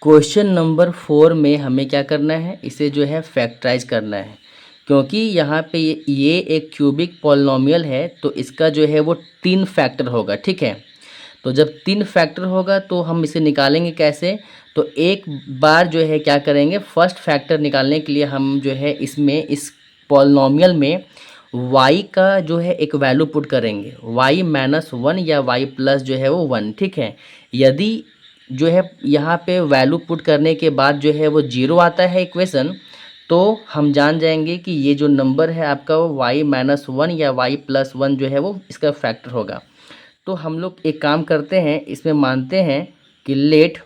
Question number 4 में हमें क्या करना है, इसे जो है फैक्टराइज करना है। क्योंकि यहाँ पे ये एक क्यूबिक पॉलिनॉमियल है तो इसका जो है वो 3 फैक्टर होगा, ठीक है। तो जब 3 फैक्टर होगा तो हम इसे निकालेंगे कैसे। तो एक बार जो है क्या करेंगे, फर्स्ट फैक्टर निकालने के लिए हम जो है इसमें इस पॉलिनॉमियल में y का जो है एक वैल्यू पुट करेंगे, y-1 या y प्लस जो है वो 1, ठीक है। यदि जो है यहाँ पे वैल्यू पुट करने के बाद जो है वो 0 आता है इक्वेशन, तो हम जान जाएंगे कि ये जो नंबर है आपका वो y-1 या y प्लस 1 जो है वो इसका फैक्टर होगा। तो हम लोग एक काम करते हैं, इसमें मानते हैं कि let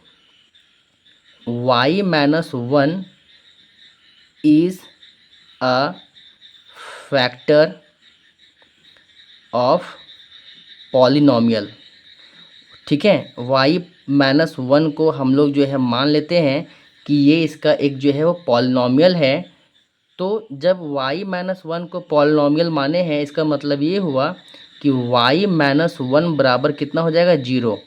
y-1 is a factor of polynomial, ठीक है। y-1 को हम लोग जो है मान लेते हैं कि ये इसका एक जो है वो पॉलिनॉमियल है। तो जब y-1 को पॉलिनॉमियल माने हैं, इसका मतलब ये हुआ कि y-1 बराबर कितना हो जाएगा, 0।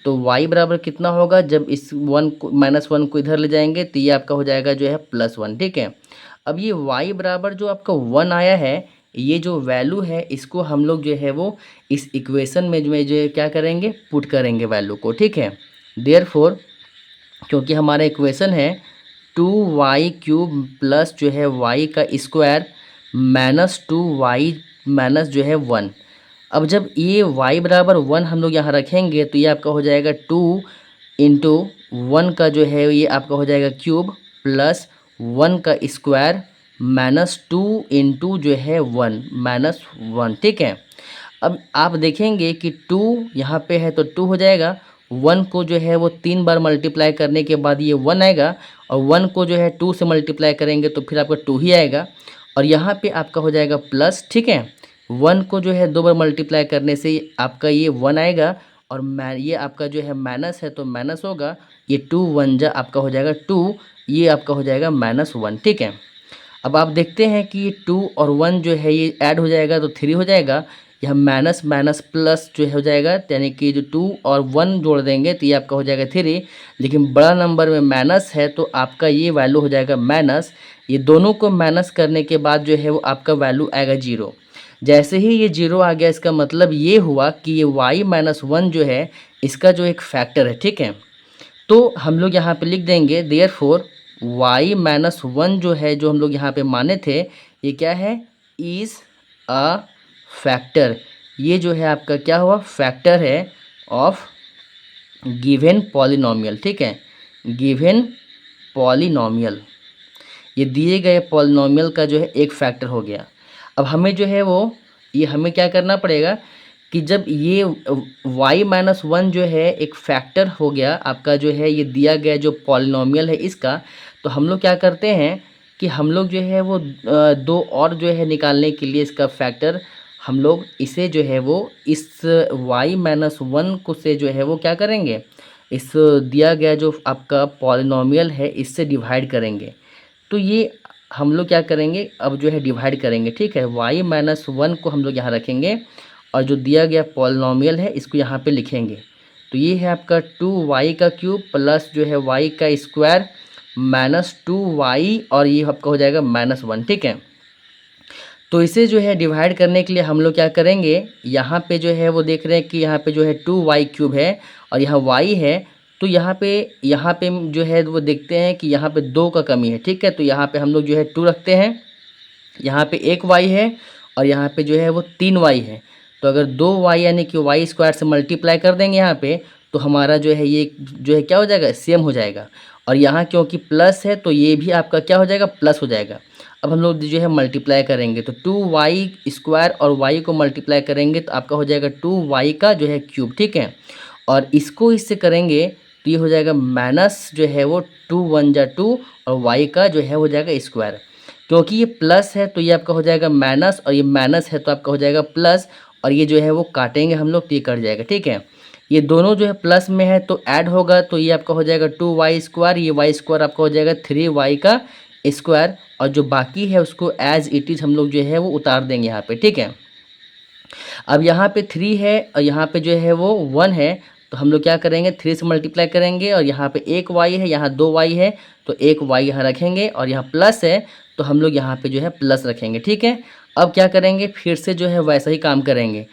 तो y बराबर कितना होगा, जब इस -1 को इधर ले जाएंगे तो ये आपका हो जाएगा जो है +1, ठीक है। अब ये y बराबर जो आपका 1 आया है, ये जो वैल्यू है इसको हम लोग जो है वो इस इक्वेशन में जो है क्या करेंगे, पुट करेंगे वैल्यू को, ठीक है। देयरफॉर क्योंकि हमारा इक्वेशन है 2y³ प्लस जो है y का स्क्वायर -2y माइनस जो है 1। अब जब ये y बराबर 1 हम लोग यहाँ रखेंगे तो ये आपका हो जाएगा 2 इंटू 1 का जो है ये आपका हो जाएगा क्यूब प्लस 1 का स्क्वायर -2 इंटू जो है 1 -1, ठीक है। अब आप देखेंगे कि 2 यहाँ पे है तो 2 हो जाएगा, 1 को जो है वो 3 बार मल्टीप्लाई करने के बाद ये 1 आएगा, और 1 को जो है 2 से मल्टीप्लाई करेंगे तो फिर आपका 2 ही आएगा, और यहाँ पे आपका हो जाएगा प्लस, ठीक है। 1 को जो है 2 बार मल्टीप्लाई करने से आपका ये 1 आएगा, और ये आपका जो है माइनस है तो माइनस होगा, ये 2 1 जा आपका हो जाएगा 2, ये आपका हो जाएगा -1, ठीक है। अब आप देखते हैं कि 2 और 1 जो है ये ऐड हो जाएगा तो 3 हो जाएगा, यह माइनस माइनस प्लस जो हो जाएगा, यानी कि जो 2 और 1 जोड़ देंगे तो ये आपका हो जाएगा 3। लेकिन बड़ा नंबर में माइनस है तो आपका ये वैल्यू हो जाएगा माइनस। ये दोनों को माइनस करने के बाद जो है वो आपका वैल्यू आएगा 0। जैसे ही ये 0 आ गया, इसका मतलब ये हुआ कि ये y-1 जो है इसका जो एक फैक्टर है, ठीक है। तो हम लोग यहाँ पे लिख देंगे देयरफॉर y-1 जो है, जो हम लोग यहाँ पे माने थे, ये क्या है, इज़ अ फैक्टर। ये जो है आपका क्या हुआ, फैक्टर है ऑफ गिवन पॉलिनॉमियल, ठीक है। गिवन पॉलिनॉमियल, ये दिए गए पॉलिनॉमियल का जो है एक फैक्टर हो गया। अब हमें जो है वो ये हमें क्या करना पड़ेगा कि जब ये y-1 जो है एक फैक्टर हो गया आपका, जो है ये दिया गया जो पॉलिनॉमियल है इसका, तो हम लोग क्या करते हैं कि हम लोग जो है वो दो और जो है निकालने के लिए इसका फैक्टर, हम लोग इसे जो है वो इस y-1 को से जो है वो क्या करेंगे, इस दिया गया जो आपका पॉलिनॉमियल है इससे डिवाइड करेंगे। तो ये हम लोग क्या करेंगे, अब जो है डिवाइड करेंगे, ठीक है। y-1 को हम लोग यहाँ रखेंगे, और जो दिया गया पॉलिनॉमियल है इसको यहाँ पे लिखेंगे। तो ये है आपका 2y³ प्लस जो है y का स्क्वायर -2y, और ये आपका हो जाएगा -1, ठीक है। तो इसे जो है डिवाइड करने के लिए हम लोग क्या करेंगे, यहाँ पे जो है वो देख रहे हैं कि यहाँ पे जो है 2y³ है और यहाँ y है, तो यहाँ पे जो है वो देखते हैं कि यहाँ पे 2 का कमी है, ठीक है। तो यहाँ पे हम लोग जो है 2 रखते हैं, यहाँ पे 1 y है और यहाँ पे जो है वो 3 y है। तो अगर 2y यानी कि y स्क्वायर से मल्टीप्लाई कर देंगे यहाँ पे, तो हमारा जो है ये जो है क्या हो जाएगा, सेम हो जाएगा। और यहाँ क्योंकि प्लस है तो ये भी आपका क्या हो जाएगा, प्लस हो जाएगा। अब हम लोग जो है मल्टीप्लाई करेंगे तो 2y स्क्वायर और y को मल्टीप्लाई करेंगे तो आपका हो जाएगा 2y का जो है क्यूब, ठीक है। और इसको इससे करेंगे तो ये हो जाएगा माइनस जो है वो 2 1 जा 2, और y का जो है हो जाएगा स्क्वायर। क्योंकि ये प्लस है तो ये आपका हो जाएगा माइनस, और ये माइनस है तो आपका हो जाएगा प्लस, और ये जो है वो काटेंगे हम लोग तो ये कट जाएगा, ठीक है। ये दोनों जो है प्लस में है तो ऐड होगा, तो ये आपका हो जाएगा 2y स्क्वायर, ये y स्क्वायर आपका हो जाएगा 3y का स्क्वायर, और जो बाकी है उसको एज इट इज़ हम लोग जो है वो उतार देंगे यहाँ पे, ठीक है। अब यहाँ पे 3 है और यहाँ पे जो है वो 1 है, तो हम लोग क्या करेंगे, 3 से मल्टीप्लाई करेंगे और यहाँ पे एक वाई है, यहाँ 2 वाई है, तो एक वाई यहाँ रखेंगे और यहाँ प्लस है तो हम लोग यहाँ पे जो है प्लस रखेंगे। ठीक है, अब क्या करेंगे, फिर से जो है वैसा ही काम करेंगे।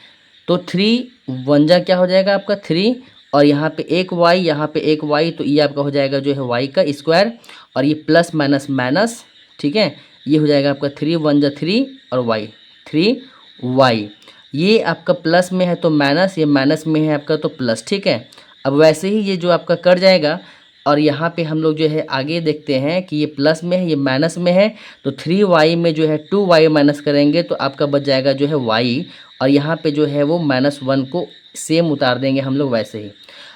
तो 3 वन जा क्या हो जाएगा आपका 3 और यहाँ पे एक वाई, यहाँ पे एक वाई, तो ये आपका हो जाएगा जो है वाई का स्क्वायर और ये प्लस माइनस माइनस। ठीक है, ये हो जाएगा आपका 3 वन जा 3 और वाई 3 वाई। ये आपका प्लस में है तो माइनस, ये माइनस में है आपका तो प्लस। ठीक है, अब वैसे ही ये जो आपका कट जाएगा और यहाँ पे हम लोग जो है आगे देखते हैं कि ये प्लस में है, ये माइनस में है, तो 3y में जो है 2y माइनस करेंगे तो आपका बच जाएगा जो है y और यहाँ पे जो है वो -1 को सेम उतार देंगे हम लोग वैसे ही।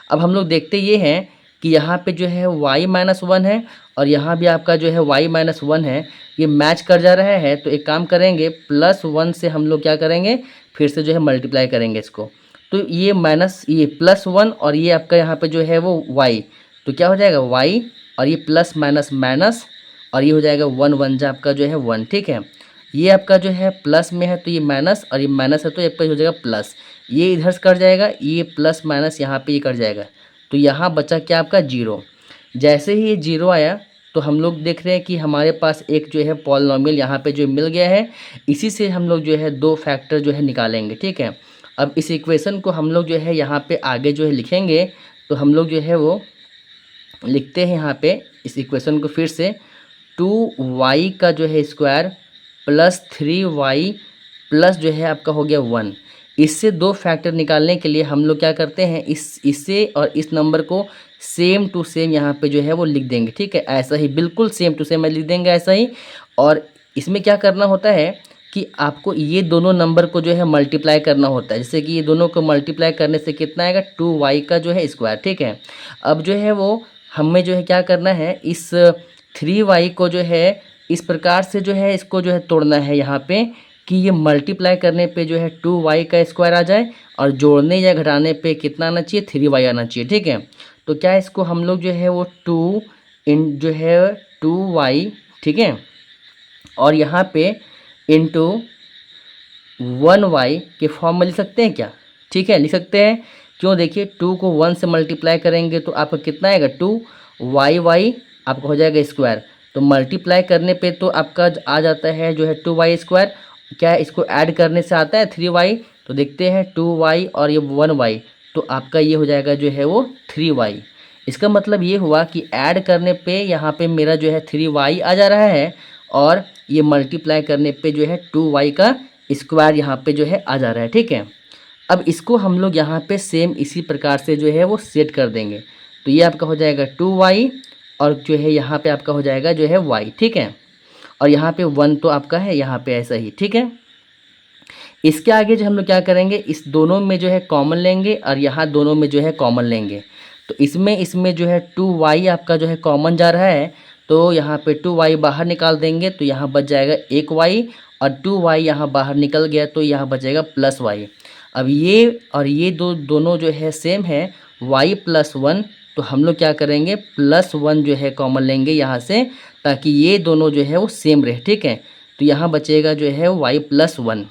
अब हम लोग देखते ये हैं कि यहाँ पे जो है y-1 है और यहाँ भी आपका जो है y-1 है, ये मैच कर जा रहा है। तो एक काम करेंगे, +1 से हम लोग क्या करेंगे, फिर से जो है मल्टीप्लाई करेंगे इसको, तो ये माइनस ये +1 और ये आपका यहाँ पे जो है वो y, तो क्या हो जाएगा y और ये प्लस माइनस माइनस और ये हो जाएगा 1 1 जा आपका जो है 1। ठीक है, ये आपका जो है प्लस में है तो ये माइनस और ये माइनस है तो ये आपका हो जाएगा प्लस, ये इधर से कट जाएगा, ये प्लस माइनस यहाँ पे ये कट जाएगा, तो यहाँ बचा क्या आपका 0। जैसे ही ये 0 आया तो हम लोग देख रहे हैं कि हमारे पास एक जो है पॉलिनॉमियल यहाँ पे जो मिल गया है, इसी से हम लोग जो है 2 फैक्टर जो है निकालेंगे। ठीक है, अब इस इक्वेशन को हम लोग जो है यहाँ पे आगे जो है लिखेंगे, तो हम लोग जो है वो लिखते हैं यहाँ पे इस इक्वेशन को फिर से, 2y का जो है स्क्वायर प्लस 3y प्लस जो है आपका हो गया 1। इससे 2 फैक्टर निकालने के लिए हम लोग क्या करते हैं, इससे और इस नंबर को सेम टू सेम यहाँ पे जो है वो लिख देंगे। ठीक है, ऐसा ही बिल्कुल सेम टू सेम लिख देंगे ऐसा ही। और इसमें क्या करना होता है कि आपको ये दोनों नंबर को जो है मल्टीप्लाई करना होता है, जैसे कि ये दोनों को मल्टीप्लाई करने से कितना आएगा 2y का जो है स्क्वायर। ठीक है, अब जो है वो हमें जो है क्या करना है, इस 3y को जो है इस प्रकार से जो है इसको जो है तोड़ना है यहाँ पे कि ये मल्टीप्लाई करने पे जो है 2y का स्क्वायर आ जाए और जोड़ने या घटाने पे कितना आना चाहिए 3y आना चाहिए। ठीक है, तो क्या इसको हम लोग जो है वो 2 इन जो है 2y, ठीक है, और यहाँ पे इंटू 1y के फॉर्म में लिख सकते हैं क्या? ठीक है, लिख सकते हैं। क्यों, देखिए 2 को 1 से मल्टीप्लाई करेंगे तो आपका कितना आएगा 2y आपका हो जाएगा स्क्वायर, तो मल्टीप्लाई करने पे तो आपका आ जाता है जो है 2y स्क्वायर। क्या है, इसको ऐड करने से आता है 3y, तो देखते हैं 2y और ये 1y, तो आपका ये हो जाएगा जो है वो 3y। इसका मतलब ये हुआ कि ऐड करने पे यहाँ पे मेरा जो है 3y आ जा रहा है और ये मल्टीप्लाई करने पे जो है 2y का स्क्वायर यहाँ पे जो है आ जा रहा है। ठीक है, अब इसको हम लोग यहाँ पे सेम इसी प्रकार से जो है वो सेट कर देंगे, तो ये आपका हो जाएगा 2y और जो है यहाँ पे आपका हो जाएगा जो है y। ठीक है, और यहाँ पे 1 तो आपका है यहाँ पे ऐसा ही। ठीक है, इसके आगे जो हम लोग क्या करेंगे, इस दोनों में जो है कॉमन लेंगे और यहाँ दोनों में जो है कॉमन लेंगे, तो इसमें जो है 2y आपका जो है कॉमन जा रहा है, तो यहाँ पे 2y बाहर निकाल देंगे तो यहाँ बच जाएगा 1y और 2y यहाँ बाहर निकल गया तो यहाँ बचेगा +y। अब ये और ये दोनों जो है सेम है y+1, तो हम लोग क्या करेंगे +1 जो है कॉमन लेंगे यहाँ से ताकि ये दोनों जो है वो सेम रहे। ठीक है, तो यहाँ बचेगा जो है y+1।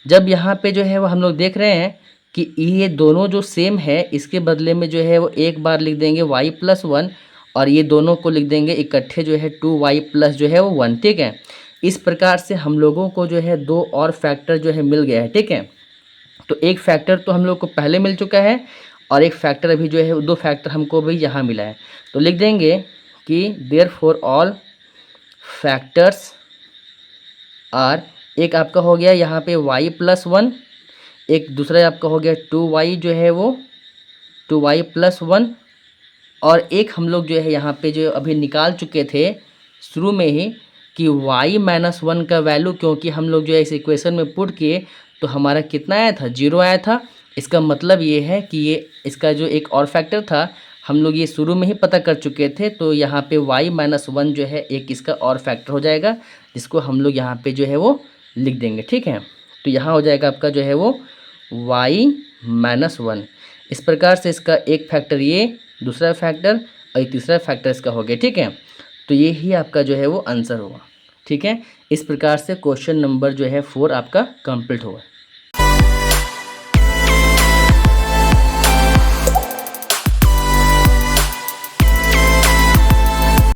जब यहाँ पे जो है वो हम लोग देख रहे हैं कि ये दोनों जो सेम है, इसके बदले में जो है वो एक बार लिख देंगे y+1 और ये दोनों को लिख देंगे इकट्ठे जो है 2y प्लस जो है वो 1। ठीक है, इस प्रकार से हम लोगों को जो है 2 और फैक्टर जो है मिल गया है। ठीक है, तो एक फैक्टर तो हम लोग को पहले मिल चुका है और एक फैक्टर अभी जो है 2 फैक्टर हमको भी यहाँ मिला है, तो लिख देंगे कि देयरफॉर ऑल फैक्टर्स आर, एक आपका हो गया यहाँ पे y+1, एक दूसरा आपका हो गया 2y जो है वो 2y+1, और एक हम लोग जो है यहाँ पे जो अभी निकाल चुके थे शुरू में ही कि y-1 का वैल्यू, क्योंकि हम लोग जो है इस इक्वेशन में पुट किए तो हमारा कितना आया था 0 आया था। इसका मतलब ये है कि ये इसका जो एक और फैक्टर था हम लोग ये शुरू में ही पता कर चुके थे, तो यहाँ पे y-1 जो है एक इसका और फैक्टर हो जाएगा जिसको हम लोग यहाँ पे जो है वो लिख देंगे। ठीक है, तो यहाँ हो जाएगा आपका जो है वो y-1। इस प्रकार से इसका एक फैक्टर ये, दूसरा फैक्टर और तीसरा फैक्टर इसका हो गया। ठीक है, तो ये ही आपका जो है वो आंसर होगा। ठीक है, इस प्रकार से क्वेश्चन नंबर जो है 4 आपका कंप्लीट होगा।